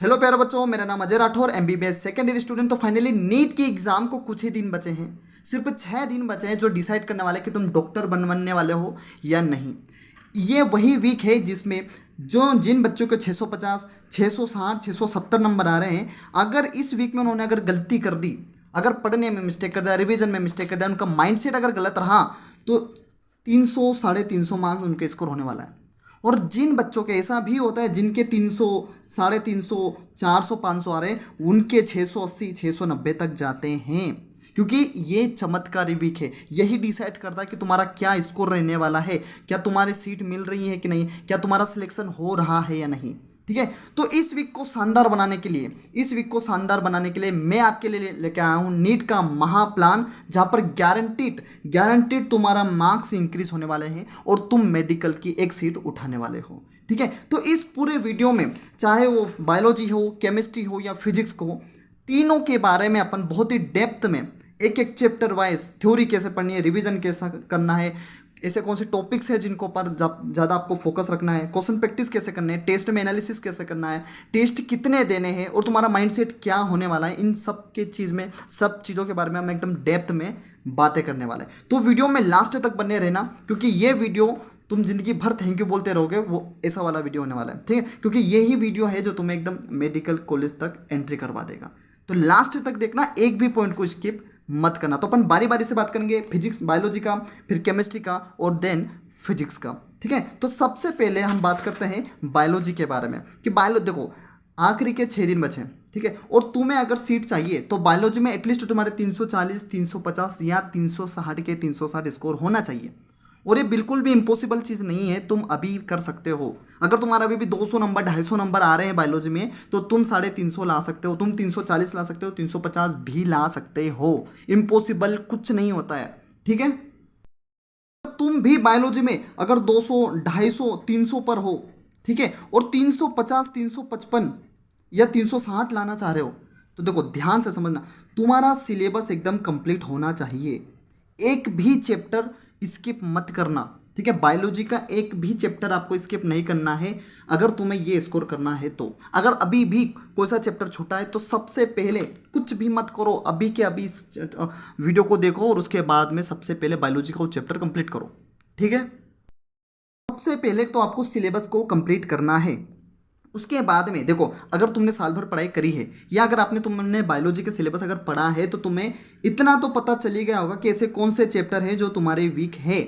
Hello प्यारे बच्चों, मेरा नाम Ajay Rathore, MBBS second year student. तो फाइनली नीट की एग्जाम को कुछ ही दिन बचे हैं, सिर्फ 6 दिन बचे हैं जो डिसाइड करने वाले कि तुम डॉक्टर बनने वाले हो या नहीं। ये वही वीक है जिसमें जो जिन बच्चों के 650, 660, 670 नंबर आ रहे हैं, अगर इस वीक में उन्होंने अगर गलती कर दी, अगर पढ़ने में मिस्टेक कर दिया, रिवीजन में मिस्टेक कर दिया, उनका माइंडसेट अगर गलत रहा, तो 300, 350 मार्क्स उनके स्कोर होने वाला है। और जिन बच्चों के ऐसा भी होता है जिनके 300, 350, 400, 500 आ रहे हैं, उनके 680, 690 तक जाते हैं। क्योंकि ये चमत्कारी वीक है, यही डिसाइड करता है कि तुम्हारा क्या स्कोर रहने वाला है, क्या तुम्हारी सीट मिल रही है कि नहीं, क्या तुम्हारा सिलेक्शन हो रहा है या नहीं। ठीक है, तो इस वीक को शानदार बनाने के लिए, मैं आपके लिए लेके आया हूँ नीट का महाप्लान, जहाँ पर गारंटीड तुम्हारा मार्क्स इंक्रीज होने वाले हैं और तुम मेडिकल की एक सीट उठाने वाले हो। ठीक है, तो इस पूरे वीडियो में चाहे वो बायोलॉजी हो, केमिस्ट्री हो या फिजिक्स को, तीनों के बारे में अपन बहुत ही डेप्थ में एक एक चैप्टर वाइज थ्योरी कैसे पढ़नी है, रिवीजन कैसा करना है, ऐसे कौन से टॉपिक्स है जिनको पर ज़्यादा आपको फोकस रखना है, क्वेश्चन प्रैक्टिस कैसे करने हैं, टेस्ट में एनालिसिस कैसे करना है, टेस्ट कितने देने हैं और तुम्हारा माइंडसेट क्या होने वाला है, इन सब के चीज़ में, सब चीज़ों के बारे में हम एकदम डेप्थ में बातें करने वाले हैं। तो वीडियो में लास्ट तक बने रहना, क्योंकि ये वीडियो तुम जिंदगी भर थैंक यू बोलते रहोगे, वो ऐसा वाला वीडियो होने वाला है। ठीक है, क्योंकि यही वीडियो है जो तुम्हें एकदम मेडिकल कॉलेज तक एंट्री करवा देगा। तो लास्ट तक देखना, एक भी पॉइंट को स्किप मत करना। तो अपन बारी बारी से बात करेंगे, फिजिक्स, बायोलॉजी का, फिर केमिस्ट्री का और देन फिजिक्स का। ठीक है, तो सबसे पहले हम बात करते हैं बायोलॉजी के बारे में कि देखो, आखिरी के 6 दिन बचे हैं। ठीक है, और तुम्हें अगर सीट चाहिए तो बायोलॉजी में एटलीस्ट तुम्हारे 340, 350 या 360 के 360 स्कोर होना चाहिए। और ये बिल्कुल भी इम्पॉसिबल चीज़ नहीं है, तुम अभी कर सकते हो। अगर तुम्हारा अभी भी 200 नंबर, 250 नंबर आ रहे हैं बायोलॉजी में, तो तुम 350 ला सकते हो, तुम 340 ला सकते हो, 350 भी ला सकते हो। इम्पॉसिबल कुछ नहीं होता है। ठीक है, तुम भी बायोलॉजी में अगर 200, 250, 300 पर हो, ठीक है, और 350, 355 या 360 लाना चाह रहे हो, तो देखो ध्यान से समझना, तुम्हारा सिलेबस एकदम कंप्लीट होना चाहिए। एक भी चैप्टर स्किप मत करना। ठीक है, बायोलॉजी का एक भी चैप्टर आपको स्किप नहीं करना है अगर तुम्हें ये स्कोर करना है। तो अगर अभी भी कोई सा चैप्टर छूटा है तो सबसे पहले कुछ भी मत करो, अभी के अभी इस वीडियो को देखो और उसके बाद में सबसे पहले बायोलॉजी का वो चैप्टर कंप्लीट करो। ठीक है, सबसे पहले तो आपको सिलेबस को कंप्लीट करना है। उसके बाद में देखो, अगर तुमने साल भर पढ़ाई करी है या अगर तुमने बायोलॉजी के सिलेबस अगर पढ़ा है, तो तुम्हें इतना तो पता चली गया होगा कि ऐसे कौन से चैप्टर हैं जो तुम्हारे वीक है।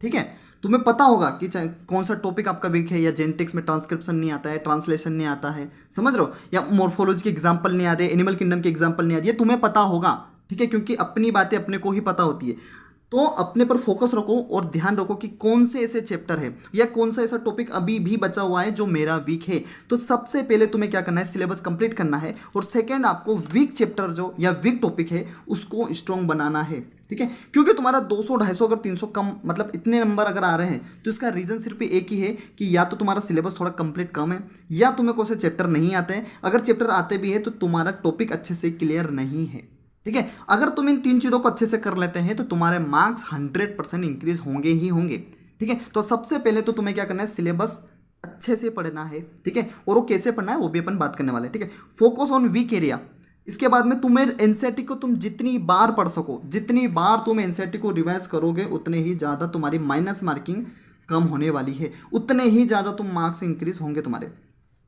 ठीक है, तुम्हें पता होगा कि कौन सा टॉपिक आपका वीक है, या जेनेटिक्स में ट्रांसक्रिप्शन नहीं आता है, ट्रांसलेशन नहीं आता है, समझ रहे हो, या मॉर्फोलॉजी के एग्जाम्पल नहीं आते, एनिमल किंगडम के एग्जाम्पल नहीं आते, ये तुम्हें पता होगा। ठीक है, क्योंकि अपनी बातें अपने को ही पता होती है। तो अपने पर फोकस रखो और ध्यान रखो कि कौन से ऐसे चैप्टर है या कौन सा ऐसा टॉपिक अभी भी बचा हुआ है जो मेरा वीक है। तो सबसे पहले तुम्हें क्या करना है, सिलेबस कंप्लीट करना है, और सेकंड आपको वीक चैप्टर जो या वीक टॉपिक है उसको स्ट्रॉन्ग बनाना है। ठीक है, क्योंकि तुम्हारा 200, 250 अगर 300 कम, मतलब इतने नंबर अगर आ रहे हैं, तो इसका रीज़न सिर्फ एक ही है कि या तो तुम्हारा सिलेबस थोड़ा कंप्लीट कम है, या तुम्हें कौन से चैप्टर नहीं आते हैं। अगर चैप्टर आते भी है तो तुम्हारा टॉपिक अच्छे से क्लियर नहीं है। ठीक है, अगर तुम इन 3 चीज़ों को अच्छे से कर लेते हैं तो तुम्हारे मार्क्स 100% इंक्रीज होंगे ही होंगे। ठीक है, तो सबसे पहले तो तुम्हें क्या करना है, सिलेबस अच्छे से पढ़ना है। ठीक है, और वो कैसे पढ़ना है वो भी अपन बात करने वाले हैं। ठीक है, फोकस ऑन वीक एरिया। इसके बाद में तुम्हें एनसीईआरटी को तुम जितनी बार पढ़ सको, जितनी बार तुम एनसीईआरटी को रिवाइज करोगे, उतने ही ज़्यादा तुम्हारी माइनस मार्किंग कम होने वाली है, उतने ही ज़्यादा तुम मार्क्स इंक्रीज होंगे तुम्हारे।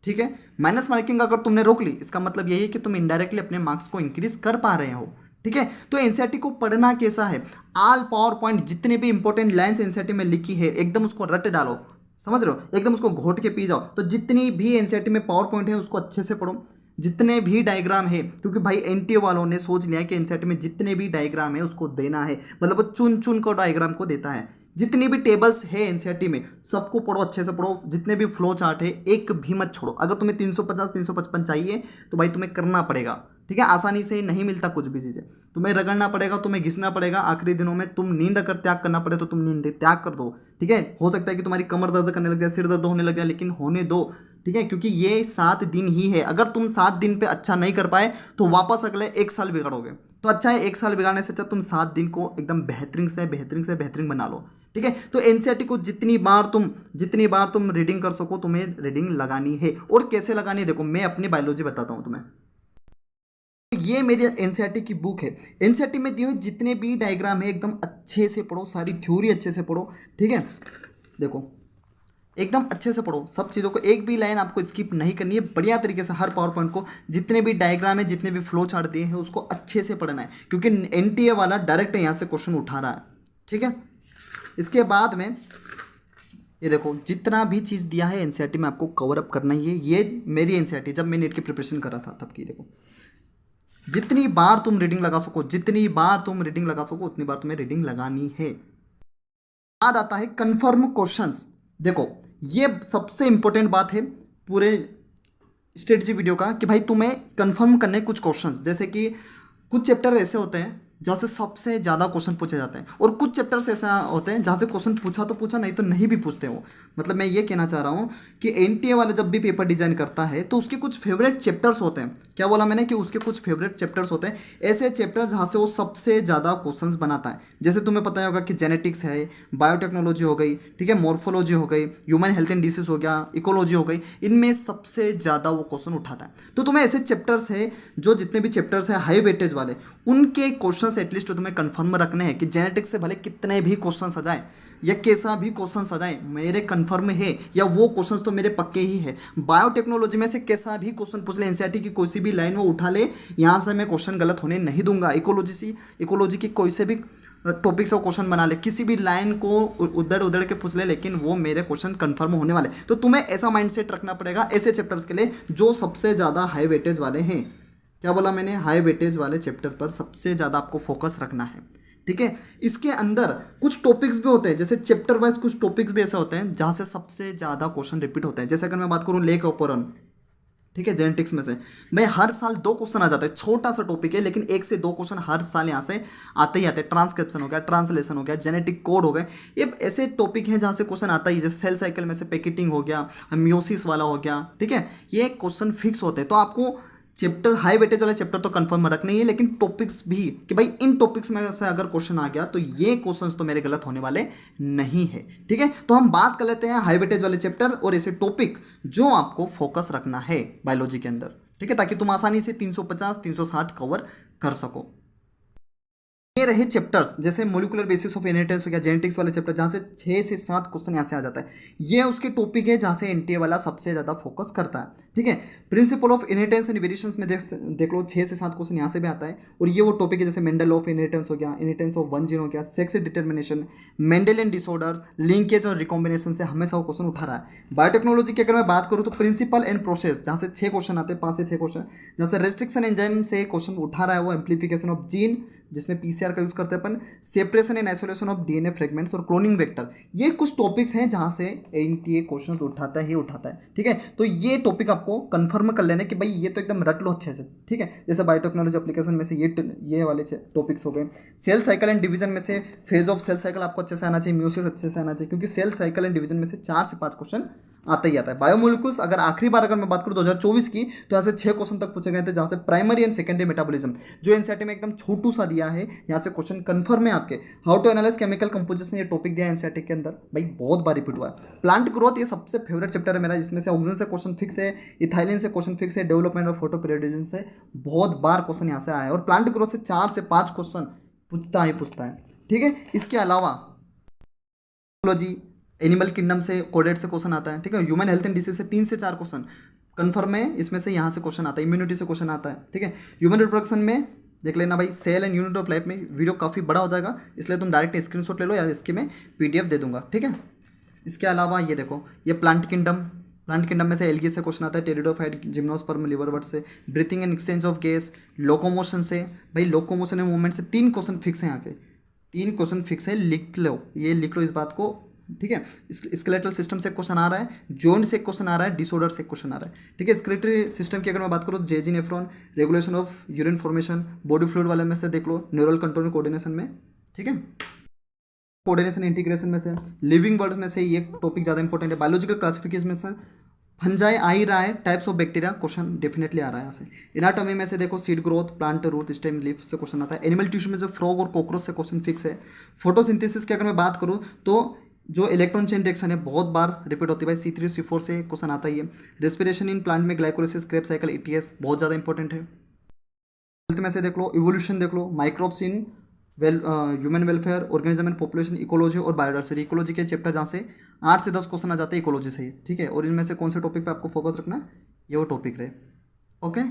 ठीक है, माइनस मार्किंग अगर तुमने रोक ली, इसका मतलब यही है कि तुम इनडायरेक्टली अपने मार्क्स को इंक्रीज कर पा रहे हो। ठीक है, तो एनसीईआरटी को पढ़ना कैसा है, ऑल पावर पॉइंट जितने भी इंपॉर्टेंट लाइंस एनसीईआरटी में लिखी है एकदम उसको रट डालो, समझ रहे हो, एकदम उसको घोट के पी जाओ। तो जितनी भी एनसीईआरटी में पावर पॉइंट है उसको अच्छे से पढ़ो, जितने भी डायग्राम है, क्योंकि भाई एनटीए वालों ने सोच लिया है कि एनसीईआरटी में जितने भी डायग्राम है उसको देना है, मतलब वो चुन चुन कर डायग्राम को देता है। जितनी भी टेबल्स है एनसीईआरटी में सबको पढ़ो, अच्छे से पढ़ो, जितने भी फ्लो चार्ट है एक भी मत छोड़ो। अगर तुम्हें 350, 355 चाहिए तो भाई तुम्हें करना पड़ेगा। ठीक है, आसानी से नहीं मिलता कुछ भी चीज़ें, तुम्हें रगड़ना पड़ेगा, तुम्हें घिसना पड़ेगा। आखिरी दिनों में तुम नींद अगर त्याग करना पड़े तो तुम नींद त्याग कर दो। ठीक है, हो सकता है कि तुम्हारी कमर दर्द करने लग जाए, सिर दर्द होने लग जाए, लेकिन होने दो। ठीक है, क्योंकि ये 7 दिन ही है, अगर तुम 7 दिन पे अच्छा नहीं कर पाए तो वापस अगले 1 साल बिगड़ोगे। तो अच्छा है, 1 साल बिगाड़ने से अच्छा तुम 7 दिन को एकदम बेहतरीन बना लो। ठीक है, तो एनसीईआरटी को जितनी बार तुम रीडिंग कर सको तुम्हें रीडिंग लगानी है। और कैसे लगानी है, देखो मैं अपनी बायोलॉजी बताता हूँ तुम्हें। ये मेरी एनसीईआरटी की बुक है। एनसीईआरटी में दिए हुए जितने भी डायग्राम है एकदम अच्छे से पढ़ो, सारी थ्योरी अच्छे से पढ़ो। ठीक है, देखो एकदम अच्छे से पढ़ो सब चीज़ों को, एक भी लाइन आपको स्किप नहीं करनी है। बढ़िया तरीके से हर पावर पॉइंट को, जितने भी डायग्राम है, जितने भी फ्लो चार्ट दिए हैं, उसको अच्छे से पढ़ना है, क्योंकि एनटीए वाला डायरेक्ट यहाँ से क्वेश्चन उठा रहा है। ठीक है, इसके बाद में ये देखो जितना भी चीज़ दिया है एनसीईआरटी में आपको कवर अप करना ही है। ये मेरी एनसीईआरटी जब मैं नीट की प्रिपरेशन कर रहा था तब की, देखो जितनी बार तुम रीडिंग लगा सको उतनी बार तुम्हें रीडिंग लगानी है। बाद आता है कंफर्म क्वेश्चंस। देखो ये सबसे इंपॉर्टेंट बात है पूरे स्ट्रेटजी वीडियो का, कि भाई तुम्हें कंफर्म करने कुछ क्वेश्चंस, जैसे कि कुछ चैप्टर ऐसे होते हैं जहाँ से सबसे ज़्यादा क्वेश्चन पूछे जाते हैं, और कुछ चैप्टर्स ऐसा होते हैं जहाँ से क्वेश्चन पूछा तो पूछा, नहीं तो नहीं भी पूछते हो। मतलब मैं ये कहना चाह रहा हूँ कि एनटीए वाला जब भी पेपर डिजाइन करता है तो उसके कुछ फेवरेट चैप्टर्स होते हैं। क्या बोला मैंने, कि उसके कुछ फेवरेट चैप्टर्स होते हैं, ऐसे चैप्टर जहाँ से वो सबसे ज़्यादा क्वेश्चंस बनाता है। जैसे तुम्हें पता होगा कि जेनेटिक्स है, बायोटेक्नोलॉजी हो गई, ठीक है, मॉर्फोलॉजी हो गई, ह्यूमन हेल्थ एंड डिसीज हो गया, इकोलॉजी हो गई, इनमें सबसे ज़्यादा वो क्वेश्चन उठाता है। तो तुम्हें ऐसे चैप्टर्स है जो जितने भी चैप्टर्स हैं हाई वेटेज वाले, उनके क्वेश्चंस एटलीस्ट तुम्हें कंफर्म रखने हैं कि जेनेटिक्स से भले कितने भी क्वेश्चंस आ जाए या कैसा भी क्वेश्चंस आ जाए मेरे कंफर्म है, या वो क्वेश्चंस तो मेरे पक्के ही है। बायोटेक्नोलॉजी में से कैसा भी क्वेश्चन पूछ ले, एनसीईआरटी की कोई सी भी लाइन वो उठा ले, यहाँ से मैं क्वेश्चन गलत होने नहीं दूंगा। इकोलॉजी की कोई से भी टॉपिक से वो क्वेश्चन बना ले, किसी भी लाइन को उधड़ के पूछ ले, लेकिन वो मेरे क्वेश्चन कंफर्म होने वाले। तो तुम्हें ऐसा माइंडसेट रखना पड़ेगा ऐसे चैप्टर्स के लिए जो सबसे ज़्यादा हाई वेटेज वाले हैं। क्या बोला मैंने, हाई वेटेज वाले चैप्टर पर सबसे ज़्यादा आपको फोकस रखना है। ठीक है, इसके अंदर कुछ टॉपिक्स भी होते हैं, जैसे चैप्टर वाइज कुछ टॉपिक्स भी ऐसे होते हैं जहाँ से सबसे ज़्यादा क्वेश्चन रिपीट होते हैं। जैसे अगर मैं बात करूँ लेक ऑपोरन, ठीक है, जेनेटिक्स में से मैं हर साल 2 क्वेश्चन आ जाता है, छोटा सा टॉपिक है लेकिन 1 से 2 क्वेश्चन हर साल यहाँ से आते ही आते हैं। ट्रांसक्रिप्शन हो गया, ट्रांसलेशन हो गया, जेनेटिक कोड हो गए, ये ऐसे टॉपिक हैं जहाँ से क्वेश्चन आता ही। जैसे सेल साइकिल में से पैकेटिंग हो गया, म्योसिस वाला हो गया, ठीक है, ये क्वेश्चन फिक्स होते हैं। तो आपको चैप्टर हाई वेटेज वाला चैप्टर तो कंफर्म रखना ही है, लेकिन टॉपिक्स भी कि भाई इन टॉपिक्स में से अगर क्वेश्चन आ गया तो ये क्वेश्चंस तो मेरे गलत होने वाले नहीं है। ठीक है, तो हम बात कर लेते हैं हाई वेटेज वाले चैप्टर और ऐसे टॉपिक जो आपको फोकस रखना है बायोलॉजी के अंदर। ठीक है, ताकि तुम आसानी से 350 360 कवर कर सको। ये रहे चैप्टर्स, जैसे मोलिकुलर बेसिस ऑफ इनहेरिटेंस हो गया, जेनेटिक्स वाले चैप्टर जहाँ से 6 से 7 क्वेश्चन यहाँ से आ जाता है। ये उसके टॉपिक है जहाँ से एनटीए वाला सबसे ज़्यादा फोकस करता है। ठीक है, principle of inheritance and variations में देख लो 6 से 7 क्वेश्चन यहाँ से भी आता है। और ये वो टॉपिक है जैसे मेंडल ऑफ इनहेरिटेंस हो गया, इनहेरिटेंस ऑफ वन जीन हो गया, sex determination, Mendelian disorders, linkage और रिकॉम्बिनेशन से हमेशा वो क्वेश्चन उठा रहा है। बायोटेक्नोलॉजी की अगर मैं बात करूँ तो प्रिंसिपल एंड प्रोसेस जहाँ से 6 क्वेश्चन आते हैं, 5 से 6 क्वेश्चन, जहाँ से रेस्ट्रिक्शन एंजाइम से क्वेश्चन उठा रहा है वो एम्प्लीफिकेशन ऑफ जीन, जिसमें पीसीआर का यूज करते हैं अपन, separation and isolation of DNA fragments और क्लोनिंग वेक्टर। ये कुछ टॉपिक्स हैं जहां से एनटीए क्वेश्चंस उठाता है। ठीक है, तो ये टॉपिक आपको कंफर्म कर लेना कि भाई ये तो एकदम रट लो अच्छे से। ठीक है, जैसे बायोटेक्नोलॉजी एप्लीकेशन में से ये वाले टॉपिक्स हो गए। सेल साइकिल एंड डिवीजन में से फेज ऑफ सेल साइकिल आपको अच्छे से आना चाहिए, म्यूसिस अच्छे से आना चाहिए, क्योंकि सेल साइकिल एंड डिवीजन में से 4 से 5 क्वेश्चन आता ही आता है। बायोमोलिक्यूल्स अगर आखिरी बार अगर मैं बात करूँ 2024 की, तो यहाँ से 6 क्वेश्चन तक पूछे गए थे, जहाँ से प्राइमरी एंड सेकेंडरी मेटाबॉलिज्म जो एनसीईआरटी में एकदम छोटू सा दिया है, यहाँ से क्वेश्चन कंफर्म है आपके। How to analyse chemical composition, ये टॉपिक दिया है एनसीईआरटी के अंदर, भाई बहुत बार रिपीट हुआ है। प्लांट ग्रोथ ये सबसे फेवरेट चैप्टर है मेरा, जिसमें से ऑक्सीजन से क्वेश्चन फिक्स है, इथाइलिन से क्वेश्चन फिक्स है, डेवलपमेंट ऑफ फोटोपीरियोडिज्म से बहुत बार क्वेश्चन यहाँ से आया है, और प्लांट ग्रोथ से 4 से 5 क्वेश्चन पूछता है। ठीक है, इसके अलावा एनिमल किंगडम से कोडेड से क्वेश्चन आता है। ठीक है, ह्यूमन हेल्थ एंड डिसीज से 3 से 4 क्वेश्चन कंफर्म है, इसमें से यहाँ से क्वेश्चन आता है, इम्यूनिटी से क्वेश्चन आता है। ठीक है, ह्यूमन रिप्रोडक्शन में देख लेना भाई, cell and unit of life में वीडियो काफ़ी बड़ा हो जाएगा, इसलिए तुम डायरेक्ट स्क्रीनशॉट ले लो या इसकी मैं पीडीएफ दे दूंगा। ठीक है, इसके अलावा ये देखो, ये प्लांट किंगडम में से एल्गी से क्वेश्चन आता है, टेरिडोफाइट, जिम्नोस्पर्म, लिवरवर्ट से, breathing and exchange of gas, locomotion से, भाई लोकोमोशन एंड मूवमेंट से 3 क्वेश्चन फिक्स हैं यहाँ के, 3 क्वेश्चन फिक्स है, लिख लो इस बात को। ठीक है, स्केलेटल सिस्टम से क्वेश्चन आ रहा है, जॉइंट से क्वेश्चन आ रहा है, डिसऑर्डर से क्वेश्चन आ रहा है। ठीक है, स्केलेटरी सिस्टम की अगर मैं बात करूँ तो JG nephron, regulation of urine formation, body fluid वाले में से देख लो, न्यूरल कंट्रोल कोऑर्डिनेशन में। ठीक है, कोऑर्डिनेशन इंटीग्रेशन में से, लिविंग वर्ड में से ये टॉपिक ज़्यादा इंपॉर्टेंट है। बायोलॉजिकल क्लासिफिकेशन में से फंजाई आ ही रहा है, types of bacteria question definitely आ रहा है यहाँ से। एनाटॉमी में से देखो seed growth, plant root stem leaf से क्वेश्चन आता है। एनिमल टिश्यू में जो फ्रॉग और कॉकरोच से क्वेश्चन फिक्स है। फोटोसिंथेसिस की अगर मैं बात करूँ तो जो इलेक्ट्रॉन चेन रिएक्शन है बहुत बार रिपीट होती है भाई, C3 C4 से क्वेश्चन आता ही है। रेस्पिरेशन इन प्लांट में ग्लाइकोलाइसिस, क्रेब्स साइकिल, ETS बहुत ज़्यादा इंपॉर्टेंट है। हेल्थ में से देख लो, इवोल्यूशन देख लो, microbes in human welfare, organism and population, ecology और बायोडाइवर्सिटी। इकोलॉजी के चैप्टर जहाँ से 8 से 10 क्वेश्चन आ जाते हैं इकोलॉजी से ही, ठीक है। और इनमें से कौन से टॉपिक पे आपको फोकस रखना है, ये वो टॉपिक रहे। ओके,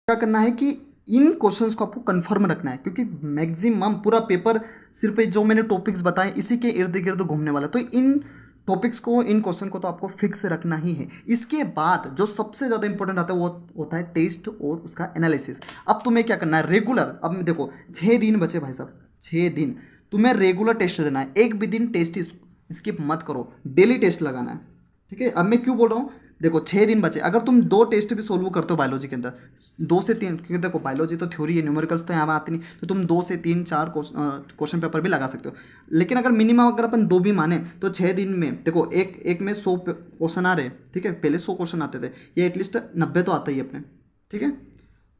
क्या करना है कि इन क्वेश्चंस को आपको कंफर्म रखना है, क्योंकि मैक्सिमम पूरा पेपर सिर्फ जो मैंने टॉपिक्स बताए इसी के इर्द गिर्द घूमने वाला है। तो इन टॉपिक्स को, इन क्वेश्चन को तो आपको फिक्स रखना ही है। इसके बाद जो सबसे ज़्यादा इंपॉर्टेंट आता है वो होता है टेस्ट और उसका एनालिसिस। अब तुम्हें क्या करना है, रेगुलर, अब देखो 6 दिन बचे भाई साहब, 6 दिन तुम्हें रेगुलर टेस्ट देना है। एक भी दिन टेस्ट स्किप मत करो, डेली टेस्ट लगाना है, ठीक है। अब मैं क्यों बोल रहा हूँ, देखो 6 दिन बचे, अगर तुम 2 टेस्ट भी सोल्व करते हो बायोलॉजी के अंदर, 2 से 3, क्योंकि देखो बायोलॉजी तो थ्योरी है, न्यूमेरिकल्स तो यहाँ आती नहीं, तो तुम 2 से 3 4 क्वेश्चन पेपर भी लगा सकते हो। लेकिन अगर मिनिमम अगर अपन 2 भी माने तो 6 दिन में देखो एक में 100 क्वेश्चन आ रहे, ठीक है। पहले 100 क्वेश्चन आते थे, ये एटलीस्ट 90 तो आता ही अपने, ठीक है।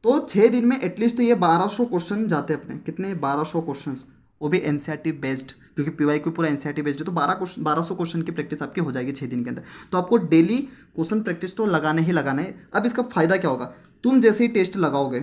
तो 6 दिन में एटलीस्ट ये 1200 क्वेश्चन जाते हैं अपने। कितने, 1200 क्वेश्चन, वो भी NCERT बेस्ड, क्योंकि PYQ पूरा NCERT बेस्ड है। तो 1200 क्वेश्चन की प्रैक्टिस आपकी हो जाएगी 6 दिन के अंदर। तो आपको डेली क्वेश्चन प्रैक्टिस तो लगाना ही लगाना है। अब इसका फ़ायदा क्या होगा, तुम जैसे ही टेस्ट लगाओगे,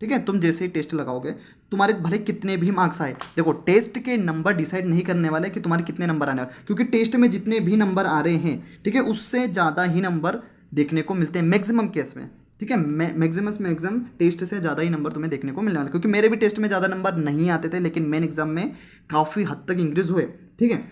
ठीक है, तुम जैसे ही टेस्ट लगाओगे, तुम्हारे भले कितने भी मार्क्स आए, देखो टेस्ट के नंबर डिसाइड नहीं करने वाले कि तुम्हारे कितने नंबर आने वाले, क्योंकि टेस्ट में जितने भी नंबर आ रहे हैं, ठीक है, उससे ज़्यादा ही नंबर देखने को मिलते हैं मैक्सिमम केस में, ठीक है। मैक्सिमम टेस्ट से ज़्यादा ही नंबर तुम्हें देखने को मिलने वाले, क्योंकि मेरे भी टेस्ट में ज़्यादा नंबर नहीं आते थे, लेकिन मेन एग्जाम में काफ़ी हद तक इंक्रीज हुए, ठीक है।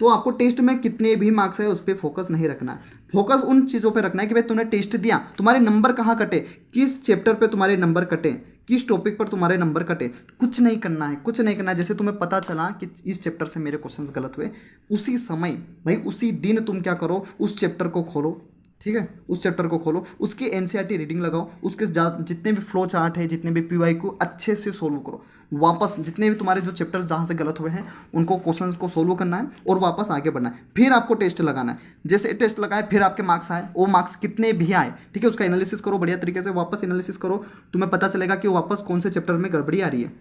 तो आपको टेस्ट में कितने भी मार्क्स है उस पर फोकस नहीं रखना है। फोकस उन चीज़ों पे रखना है कि भाई तुमने टेस्ट दिया, तुम्हारे नंबर कहाँ कटे, किस चैप्टर पे तुम्हारे नंबर कटे, किस टॉपिक पर तुम्हारे नंबर कटे। कुछ नहीं करना है, कुछ नहीं करना है। जैसे तुम्हें पता चला कि इस चैप्टर से मेरे क्वेश्चंस गलत हुए, उसी समय भाई उसी दिन तुम क्या करो, उस चैप्टर को खोलो, ठीक है, उस चैप्टर को खोलो, उसकी NCERT रीडिंग लगाओ, उसके जितने भी फ्लो चार्ट है, जितने भी PYQ अच्छे से सोल्व करो। वापस जितने भी तुम्हारे जो चैप्टर्स जहाँ से गलत हुए हैं उनको क्वेश्चंस को सोल्व करना है और वापस आगे बढ़ना है। फिर आपको टेस्ट लगाना है, जैसे टेस्ट लगाए फिर आपके मार्क्स आए, वो मार्क्स कितने भी आए, ठीक है, उसका एनालिसिस करो बढ़िया तरीके से, वापस एनालिसिस करो, तुम्हें पता चलेगा कि वापस कौन से चैप्टर में गड़बड़ी आ रही है।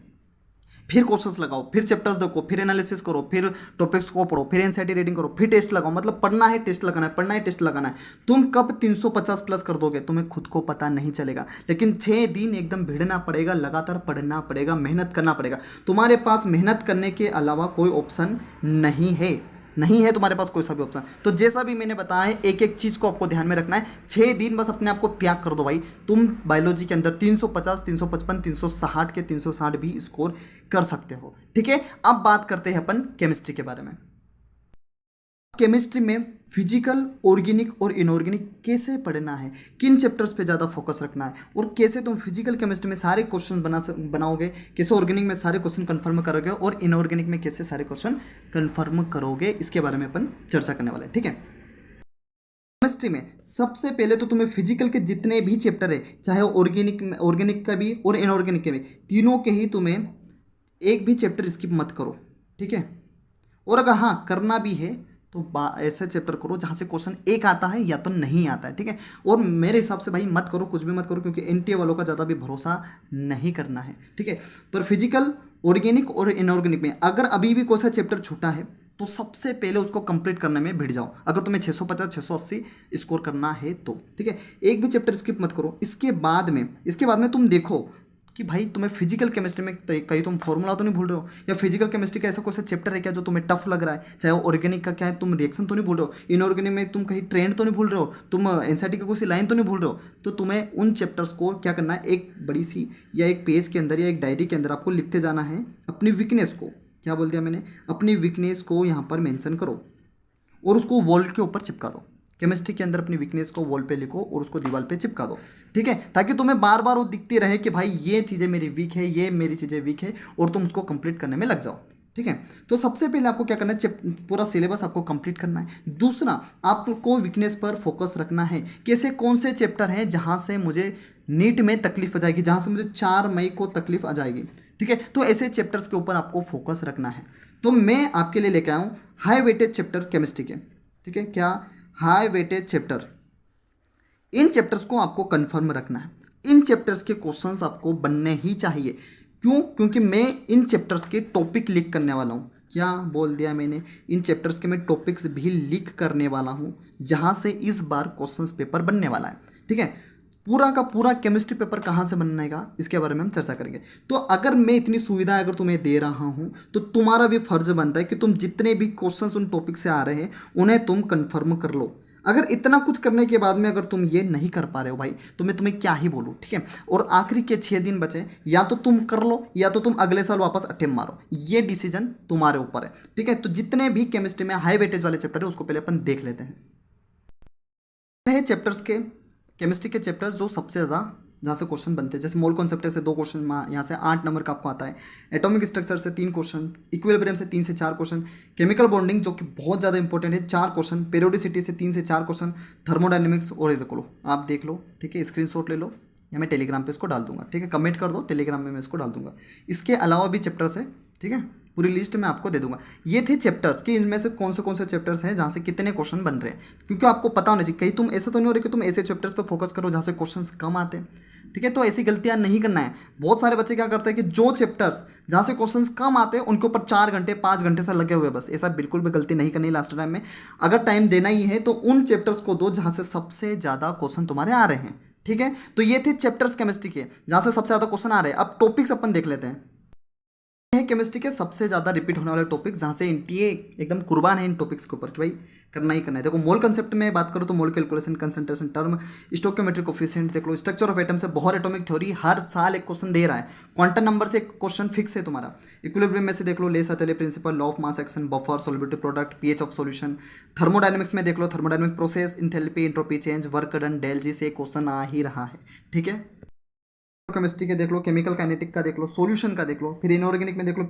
फिर क्वेश्चंस लगाओ, फिर चैप्टर्स देखो, फिर एनालिसिस करो, फिर टॉपिक्स को पढ़ो, फिर NCERT रीडिंग करो, फिर टेस्ट लगाओ। मतलब पढ़ना है, टेस्ट लगाना है, पढ़ना है, टेस्ट लगाना है। तुम कब 350 प्लस कर दोगे तुम्हें खुद को पता नहीं चलेगा, लेकिन 6 दिन एकदम भिड़ना पड़ेगा, लगातार पढ़ना पड़ेगा, मेहनत करना पड़ेगा। तुम्हारे पास मेहनत करने के अलावा कोई ऑप्शन नहीं है, नहीं है तुम्हारे पास कोई सा भी ऑप्शन। तो जैसा भी मैंने बताया है, एक एक चीज़ को आपको ध्यान में रखना है। 6 दिन बस अपने आप को त्याग कर दो भाई, तुम बायोलॉजी के अंदर 350, 355, 360 के 360 भी स्कोर कर सकते हो, ठीक है। अब बात करते हैं अपन केमिस्ट्री के बारे में। केमिस्ट्री में फिजिकल, ऑर्गेनिक और इनऑर्गेनिक कैसे पढ़ना है, किन चैप्टर्स पे ज़्यादा फोकस रखना है, और कैसे तुम फिजिकल केमिस्ट्री में सारे क्वेश्चन बनाओगे, कैसे ऑर्गेनिक में सारे क्वेश्चन कंफर्म करोगे, और इनऑर्गेनिक में कैसे सारे क्वेश्चन कंफर्म करोगे, इसके बारे में अपन चर्चा करने वाले हैं, ठीक है। केमिस्ट्री में सबसे पहले तो तुम्हें फिजिकल के जितने भी चैप्टर है, चाहे ऑर्गेनिक का भी और इनऑर्गेनिक के भी, तीनों के ही तुम्हें एक भी चैप्टर स्किप मत करो, ठीक है। और अगर हाँ करना भी है तो ऐसे चैप्टर करो जहाँ से क्वेश्चन एक आता है या तो नहीं आता है, ठीक है। और मेरे हिसाब से भाई मत करो, कुछ भी मत करो, क्योंकि NTA वालों का ज़्यादा भी भरोसा नहीं करना है, ठीक है। पर फिजिकल, ऑर्गेनिक और इनऑर्गेनिक में अगर अभी भी कोई सा चैप्टर छूटा है तो सबसे पहले उसको कंप्लीट करने में भिड़ जाओ, अगर तुम्हें 650 680 स्कोर करना है तो, ठीक है। एक भी चैप्टर स्किप मत करो। इसके बाद में तुम देखो कि भाई तुम्हें फिजिकल केमिस्ट्री में कहीं तुम फॉर्मूला तो नहीं भूल रहे हो, या फिजिकल केमिस्ट्री का ऐसा कोई सा चैप्टर है क्या जो तुम्हें टफ लग रहा है, चाहे ऑर्गेनिक का क्या है, तुम रिएक्शन तो नहीं भूल रहे हो, इनऑर्गेनिक में तुम कहीं ट्रेंड तो नहीं भूल रहे हो, तुम NCERT की कोई सी लाइन तो नहीं भूल रहे हो। तो तुम्हें उन चैप्टर्स को क्या करना है, एक बड़ी सी या एक पेज के अंदर या एक डायरी के अंदर आपको लिखते जाना है। अपनी वीकनेस को, क्या बोल दिया मैंने, अपनी वीकनेस को यहाँ पर मेंशन करो और उसको वॉल के ऊपर चिपका दो। केमिस्ट्री के अंदर अपनी वीकनेस को वॉल पे लिखो और उसको दीवार पे चिपका दो, ठीक है, ताकि तुम्हें बार बार वो दिखती रहे कि भाई ये चीज़ें मेरी वीक है, ये मेरी चीज़ें वीक है, और तुम उसको कंप्लीट करने में लग जाओ, ठीक है। तो सबसे पहले आपको क्या करना है, पूरा सिलेबस आपको कंप्लीट करना है। दूसरा, आपको वीकनेस पर फोकस रखना है, कैसे कौन से चैप्टर हैं जहाँ से मुझे नीट में तकलीफ आ जाएगी, जहाँ से मुझे 4 मई को तकलीफ आ जाएगी, ठीक है। तो ऐसे चैप्टर्स के ऊपर आपको फोकस रखना है। तो मैं आपके लिए लेके आया हूँ हाई वेटेज चैप्टर केमिस्ट्री के, ठीक है। क्या हाई वेटेज चैप्टर, इन चैप्टर्स को आपको कंफर्म रखना है। इन चैप्टर्स के क्वेश्चंस आपको बनने ही चाहिए। क्यों? क्योंकि मैं इन चैप्टर्स के टॉपिक लीक करने वाला हूँ। क्या बोल दिया मैंने? इन चैप्टर्स के मैं टॉपिक्स भी लीक करने वाला हूँ, जहाँ से इस बार क्वेश्चंस पेपर बनने वाला है। ठीक है, पूरा का पूरा केमिस्ट्री पेपर कहाँ से बनेगा इसके बारे में हम चर्चा करेंगे। तो अगर मैं इतनी सुविधा अगर तुम्हें दे रहा हूँ तो तुम्हारा भी फर्ज बनता है कि तुम जितने भी क्वेश्चंस उन टॉपिक से आ रहे हैं उन्हें तुम कंफर्म कर लो। अगर इतना कुछ करने के बाद में अगर तुम ये नहीं कर पा रहे हो भाई, तो मैं तुम्हें क्या ही बोलूँ। ठीक है, और आखिरी के 6 दिन बचे, या तो तुम कर लो या तो तुम अगले साल वापस अटेम्प्ट मारो, ये डिसीजन तुम्हारे ऊपर है। ठीक है, तो जितने भी केमिस्ट्री में हाई वेटेज वाले चैप्टर है उसको पहले अपन देख लेते हैं। चैप्टर्स के केमिस्ट्री के चैप्टर्स जो सबसे ज़्यादा जहाँ से क्वेश्चन बनते हैं, जैसे मोल कॉन्सेप्ट से 2 क्वेश्चन, यहाँ से 8 नंबर का आपको आता है। एटॉमिक स्ट्रक्चर से 3 क्वेश्चन, इक्विलिब्रियम से 3 से 4 क्वेश्चन, केमिकल बॉन्डिंग जो कि बहुत ज़्यादा इंपॉर्टेंट है 4 क्वेश्चन, पेरियोडिसिटी से 3 से 4 क्वेश्चन, थर्मोडायनेमिक्स। और ये देखो लो, आप देख लो। ठीक है, स्क्रीनशॉट ले लो या मैं टेलीग्राम पे इसको डाल दूंगा। ठीक है, कमेंट कर दो, टेलीग्राम में मैं इसको डाल दूंगा। इसके अलावा भी चैप्टर्स है। ठीक है, पूरी लिस्ट मैं आपको दे दूंगा। ये थे चैप्टर्स कि इनमें से कौन से चैप्टर्स हैं जहाँ से कितने क्वेश्चन बन रहे हैं, क्योंकि आपको पता होना चाहिए। कहीं तुम ऐसा तो नहीं हो रहा कि तुम ऐसे चैप्टर्स पर फोकस करो जहाँ से क्वेश्चंस कम आते हैं। ठीक है, तो ऐसी गलतियां नहीं करना है। बहुत सारे बच्चे क्या करते हैं कि जो चैप्टर्स जहाँ से क्वेश्चंस कम आते हैं उनके ऊपर 4 घंटे 5 घंटे से लगे हुए, बस ऐसा बिल्कुल भी गलती नहीं करनी। लास्ट टाइम में अगर टाइम देना ही है तो उन चैप्टर्स को दो जहाँ से सबसे ज़्यादा क्वेश्चन तुम्हारे आ रहे हैं। ठीक है, तो ये थे चैप्टर्स केमिस्ट्री के जहाँ से सबसे ज़्यादा क्वेश्चन आ रहे हैं। अब टॉपिक्स अपन देख लेते हैं। केमिस्ट्री के सबसे ज़्यादा रिपीट होने वाले टॉपिक्स जहाँ से एनटीए एकदम कुर्बान है इन टॉपिक्स के ऊपर कि भाई करना ही करना है। देखो, मोल कंसेप्ट में बात करो तो मोल कैलकुलेशन, कंसंट्रेशन टर्म, स्टोकियोमेट्रिक कोफिशिएंट देख लो, स्ट्रक्चर ऑफ एटम से बोहर एटॉमिक थ्योरी हर साल एक क्वेश्चन दे रहा है। क्वांटम नंबर से एक क्वेश्चन फिक्स है तुम्हारा। इक्विलिब्रियम में से देख लो Le Chatelier principle, law of mass action, buffer, solubility product, pH of solution. Thermodynamics में देख लो thermodynamic process, enthalpy, entropy change, work done, del G से क्वेश्चन आ ही रहा है। ठीक है, केमिस्ट्री के देख लो, केमिकल काइनेटिक का देख लो, सॉल्यूशन का देख लो, फिर इनऑर्गेनिक में देख लो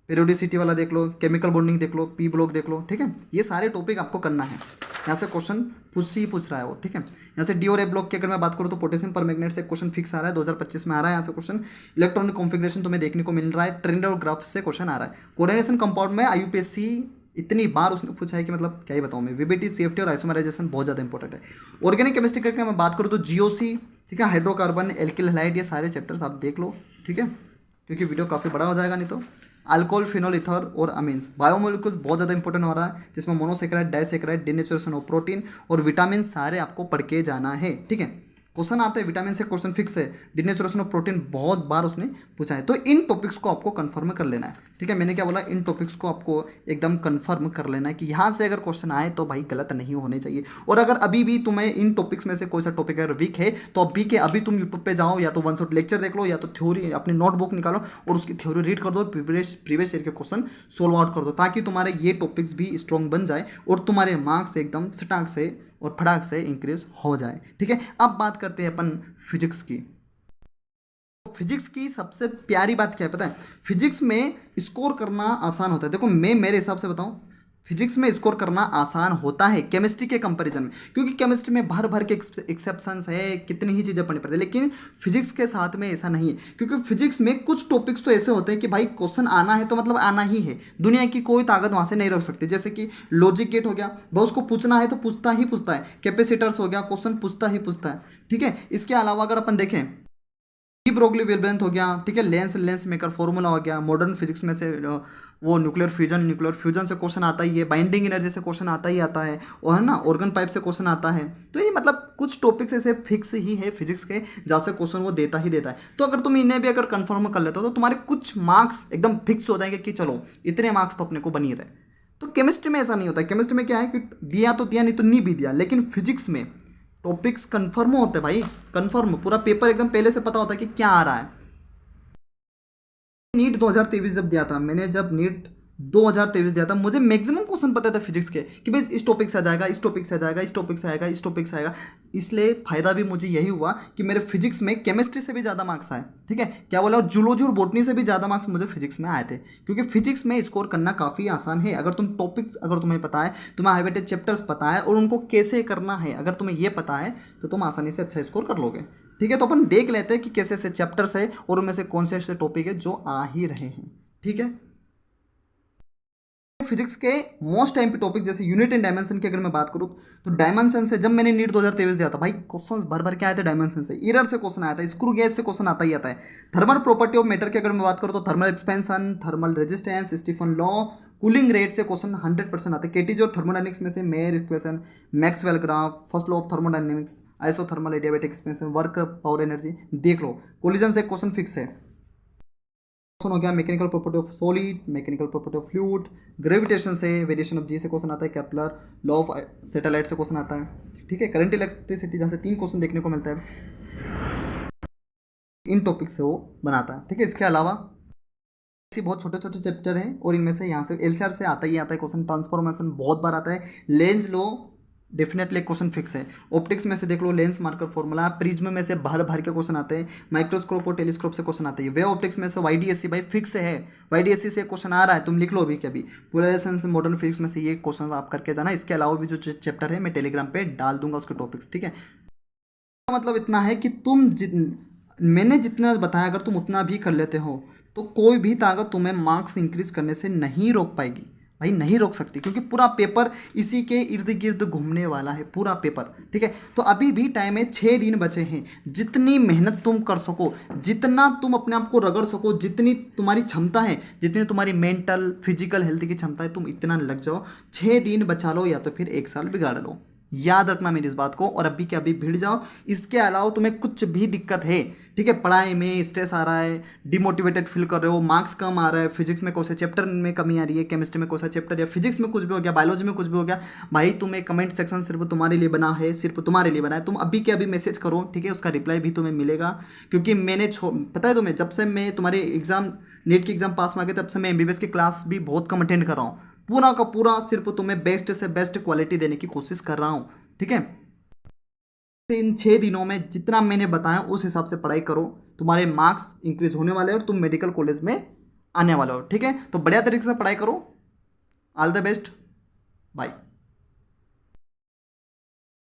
पेरियोडिसिटी वाला देख लो, केमिकल बॉन्डिंग देख लो, पी ब्लॉक देख लो। ठीक है, ये सारे टॉपिक आपको करना है। यहाँ से क्वेश्चन पूछ रहा है वो। ठीक है, यहाँ से डी और ए ब्लॉक की अगर मैं बात करूँ तो पोटेशियम परमैंगनेट से क्वेश्चन फिक्स आ रहा है, 2025 में आ रहा है। यहाँ से क्वेश्चन इलेक्ट्रॉनिक कॉन्फिगरेशन तुम्हें देखने को मिल रहा है, ट्रेंड और ग्राफ से क्वेश्चन आ रहा है। कोऑर्डिनेशन कंपाउंड में IUPAC इतनी बार उसने पूछा है कि मतलब क्या ही बताऊँ मैं। वीबीटी, CFT और आइसोमराइजेशन बहुत ज़्यादा इंपॉर्टेंट है। ऑर्गेनिक केमिस्ट्री करके मैं बात करूँ तो GOC, ठीक है, हाइड्रोकार्बन, एल्किल हैलाइड, ये सारे चैप्टर्स आप देख लो। ठीक है, क्योंकि वीडियो काफ़ी बड़ा हो जाएगा नहीं तो। अल्कोहल, फिनोल, इथर और अमीन्स, बायोमोलिक्यूल्स बहुत ज़्यादा इंपॉर्टेंट हो रहा है, जिसमें monosaccharide, disaccharide, denaturation of protein और विटामिन सारे आपको पढ़ के जाना है। ठीक है, क्वेश्चन आते हैं विटामिन से, क्वेश्चन फिक्स है। डिनेचुरेशन ऑफ प्रोटीन बहुत बार उसने पूछा है। तो इन टॉपिक्स को आपको कंफर्म कर लेना है। ठीक है, मैंने क्या बोला, इन टॉपिक्स को आपको एकदम कंफर्म कर लेना है कि यहाँ से अगर क्वेश्चन आए तो भाई गलत नहीं होने चाहिए। और अगर अभी भी तुम्हें इन टॉपिक्स में से कोई सा टॉपिक अगर वीक है तो अभी के अभी तुम यूट्यूब पे जाओ, या तो वन शॉट लेक्चर देख लो, या तो थ्योरी अपनी नोटबुक निकालो और उसकी थ्योरी रीड कर दो, प्रीवियस ईयर के क्वेश्चन सोल्व आउट कर दो, ताकि तुम्हारे ये टॉपिक्स भी स्ट्रॉन्ग बन जाए और तुम्हारे मार्क्स एकदम सटाक से और फटाक से इंक्रीज हो जाए। ठीक है, अब बात करते हैं अपन फिजिक्स की। फिजिक्स की सबसे प्यारी बात क्या है पता है? फिजिक्स में स्कोर करना आसान होता है। देखो, मैं मेरे हिसाब से बताऊं, फिजिक्स में स्कोर करना आसान होता है केमिस्ट्री के कंपैरिजन में, क्योंकि केमिस्ट्री में भर भर के एक्सेप्शंस है, कितनी ही चीज़ें पढ़नी पड़ती है। लेकिन फिजिक्स के साथ में ऐसा नहीं है, क्योंकि फिजिक्स में कुछ टॉपिक्स तो ऐसे होते हैं कि भाई क्वेश्चन आना है तो मतलब आना ही है, दुनिया की कोई ताकत वहाँ से नहीं रोक सकती। जैसे कि लॉजिक गेट हो गया, भाई उसको पूछना है तो पूछता ही पूछता है। कैपेसिटर्स हो गया, क्वेश्चन पूछता ही पूछता है। ठीक है, इसके अलावा अगर अपन देखें, डी ब्रोगली वेवलेंथ हो गया, ठीक है, लेंस मेकर फॉर्मूला हो गया। मॉडर्न फिजिक्स में से वो न्यूक्लियर फ्यूजन से क्वेश्चन आता ही है, बाइंडिंग एनर्जी से क्वेश्चन आता ही आता है, और है ना, ऑर्गन पाइप से क्वेश्चन आता है। तो ये मतलब कुछ टॉपिक्स ऐसे फिक्स ही है फिजिक्स के, जहाँ से क्वेश्चन वो देता ही देता है। तो अगर तुम इन्हें भी अगर कंफर्म कर लेते हो तो तुम्हारे कुछ मार्क्स एकदम फिक्स हो जाएंगे कि चलो इतने मार्क्स तो अपने को बन ही रहे। तो केमिस्ट्री में ऐसा नहीं होता है। केमिस्ट्री में क्या है कि दिया तो दिया, नहीं तो नहीं भी दिया। लेकिन फिजिक्स में टॉपिक्स कंफर्म होते हैं भाई, कंफर्म, पूरा पेपर एकदम पहले से पता होता है कि क्या आ रहा है। नीट 2023 जब दिया था मैंने, जब नीट 2023 दिया था, मुझे मैक्सिमम क्वेश्चन पता था फिजिक्स के कि भाई इस टॉपिक से आ जाएगा, इस टॉपिक से आ जाएगा, इस टॉपिक से आएगा, इस टॉपिक से आएगा। इसलिए फायदा भी मुझे यही हुआ कि मेरे फिजिक्स में केमिस्ट्री से भी ज़्यादा मार्क्स आए। ठीक है, क्या बोला, जूलॉजी और बॉटनी से भी ज़्यादा मार्क्स मुझे फिजिक्स में आए थे, क्योंकि फिजिक्स में स्कोर करना काफ़ी आसान है। अगर तुम टॉपिक्स, अगर तुम्हें पता है, तुम्हें हाई वेटेज चैप्टर्स पता है और उनको कैसे करना है, अगर तुम्हें ये पता है तो तुम आसानी से अच्छा स्कोर कर लोगे। ठीक है, तो अपन देख लेते हैं कि कैसे ऐसे चैप्टर्स है और उनमें से कौन से ऐसे टॉपिक है जो आ ही रहे हैं। ठीक है, फिजिक्स के मोस्ट टाइम पे टॉपिक जैसे यूनिट एंड डायमेंशन की अगर मैं बात करूँ तो डायमेंशन से जब मैंने नीट 2023 दिया था भाई क्वेश्चंस भर भर के आए थे डायमेंशन से, एरर से क्वेश्चन आया था, स्क्रू गेज से क्वेश्चन आता ही आता है। थर्मल प्रॉपर्टी ऑफ मैटर की अगर मैं बात करूँ तो thermal expansion, thermal resistance, Stephen law, cooling rate से क्वेश्चन 100% आते हैं। केटीजी और थर्मोडायनेमिक्स में से mayor equation, Maxwell graph, first law of thermodynamics, isothermal adiabatic expansion, work power energy देख लो। कोलिजन से क्वेश्चन फिक्स है। क्वेश्चन हो गया mechanical property of solid, mechanical property of fluid, gravitation से, वेरिएशन ऑफ जी से क्वेश्चन आता है, केपलर लॉ ऑफ सैटेलाइट से क्वेश्चन आता है। ठीक है, करंट इलेक्ट्रिसिटी जहाँ से 3 क्वेश्चन देखने को मिलता है, इन टॉपिक से वो बनाता है। ठीक है, इसके अलावा ऐसे बहुत छोटे छोटे चैप्टर हैं और इनमें से यहाँ से एलसीआर से आता ही आता है क्वेश्चन, ट्रांसफॉर्मेशन बहुत बार आता है, लेंस लो डेफिनेटली क्वेश्चन फिक्स है। ऑप्टिक्स में से देख लो लेंस मार्कर फॉर्मूला, प्रिज्म में से भर भर के क्वेश्चन आते हैं, माइक्रोस्कोप और टेलीस्कोप से क्वेश्चन आते हैं, वे ऑप्टिक्स में से वाईडीएससी भाई फिक्स है, वाईडीएससी से क्वेश्चन आ रहा है, तुम लिख लो अभी के अभी। पोलराइजेशन से मॉडर्न फिजिक्स में से ये क्वेश्चन आप करके जाना। इसके अलावा भी जो चैप्टर है मैं टेलीग्राम पे डाल दूंगा उसके टॉपिक्स। ठीक है, मतलब इतना है कि मैंने जितना बताया अगर तुम उतना भी कर लेते हो तो कोई भी ताकत तुम्हें मार्क्स इंक्रीज करने से नहीं रोक पाएगी भाई, नहीं रोक सकती, क्योंकि पूरा पेपर इसी के इर्द गिर्द घूमने वाला है पूरा पेपर। ठीक है, तो अभी भी टाइम है, 6 दिन बचे हैं। जितनी मेहनत तुम कर सको, जितना तुम अपने आप को रगड़ सको, जितनी तुम्हारी क्षमता है, जितनी तुम्हारी मेंटल फिजिकल हेल्थ की क्षमता है, तुम इतना लग जाओ। 6 दिन बचा लो या तो फिर 1 साल बिगाड़ लो, याद रखना मेरी इस बात को, और अभी के अभी भिड़ जाओ। इसके अलावा तुम्हें कुछ भी दिक्कत है, ठीक है, पढ़ाई में स्ट्रेस आ रहा है, डिमोटिवेटेड फील कर रहे हो, मार्क्स कम आ रहा है, फिजिक्स में कौन से चैप्टर में कमी आ रही है, केमिस्ट्री में कौन सा चैप्टर, या फिजिक्स में कुछ भी हो गया, बायोलॉजी में कुछ भी हो गया, भाई तुम्हें कमेंट सेक्शन सिर्फ तुम्हारे लिए बना है, सिर्फ तुम्हारे लिए बना है। तुम अभी के अभी मैसेज करो, ठीक है, उसका रिप्लाई भी तुम्हें मिलेगा। क्योंकि मैंने पता है तुम्हें, जब से मैं तुम्हारे एग्जाम नेट की एग्जाम पास में आ गए तब से मैं एमबीबीएस की क्लास भी बहुत कम अटेंड कर रहा हूँ। पूरा का पूरा सिर्फ तुम्हें बेस्ट से बेस्ट क्वालिटी देने की कोशिश कर रहा हूँ। ठीक है, इन 6 दिनों में जितना मैंने बताया उस हिसाब से पढ़ाई करो, तुम्हारे मार्क्स इंक्रीज होने वाले हैं और तुम मेडिकल कॉलेज में आने वाले हो। ठीक है, तो बढ़िया तरीके से पढ़ाई करो। All the best, bye.